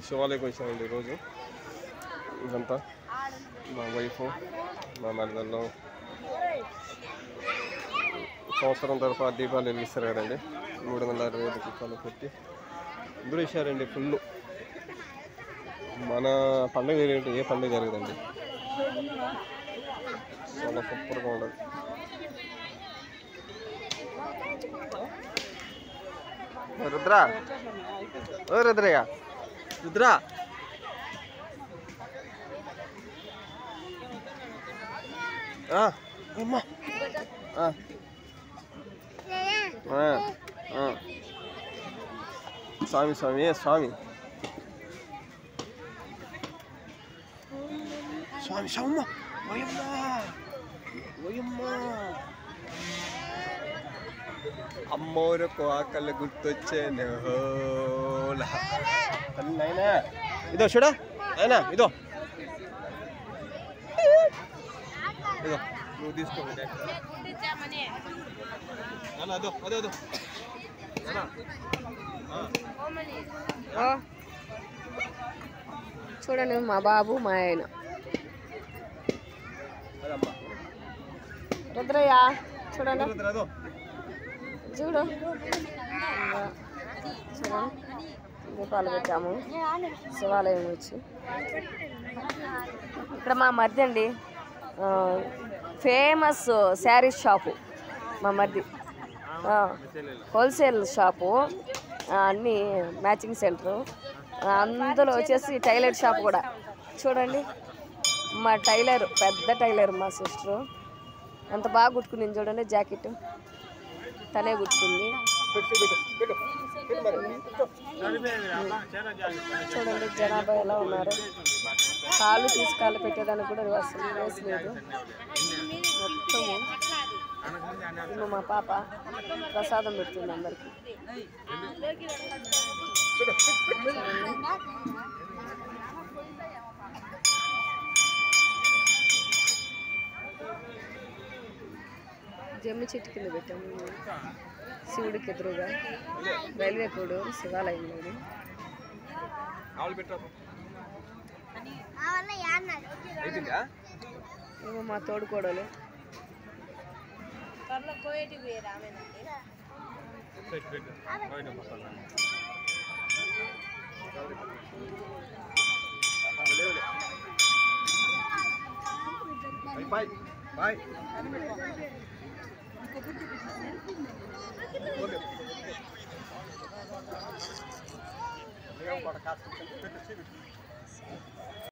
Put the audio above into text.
శివాలయకు వచ్చామండి ఈరోజు. ఇదంతా మా వైఫ్, మా మరిదల్లో సంవత్సరం తరఫు దీపాలు వెలిగిస్తారు కదండి. 360 దీపాలు పెట్టి అందరూ ఇచ్చారండి ఫుల్. మన పండుగ ఏంటి, ఏ పండుగ జరగదండి. చాలా సూపర్గా ఉండదు. రుద్రా, ఓ రుద్రయ్య, రుద్రా అమ్మా స్వామి స్వామి స్వామి స్వామి స్వామి అమ్మోరకు ఆకలి గుర్తొచ్చేనా. ఇదో చూడా అయినా, ఇదో ఇదో నువ్వు తీసుకోండి. అదో అదో అదో చూడండి మా బాబు మా ఆయన. రుద్రయ్య చూడండి, చూడు చూడండి, దీపాలు పెట్టాము శివాలయం వచ్చి. ఇక్కడ మా మరిది అండి, ఫేమస్ శారీస్ షాపు మా మరిది, హోల్సేల్ షాపు, అన్నీ మ్యాచింగ్ సెంటరు, అందులో వచ్చేసి టైలర్ షాప్ కూడా. చూడండి మా టైలర్, పెద్ద టైలర్ మా సిస్టరు, అంత బాగా కుట్టుకుంది చూడండి. జాకెట్ తనే కుట్టుకుంది. చూడండి జనాభా ఎలా ఉన్నారు. కాళ్ళు తీసి కాళ్ళు పెట్టేదానికి కూడా అసలు వేసి లేదు. మొత్తము మా పాప ప్రసాదం పెడుతుంది అందరికి. జమ్మి చెట్టు కింద పెట్టాము శివుడికి ఎదురుగా. రైల్వే కోడూరు శివాలయం లేదు. మా తోడుకోడలు బాయ్.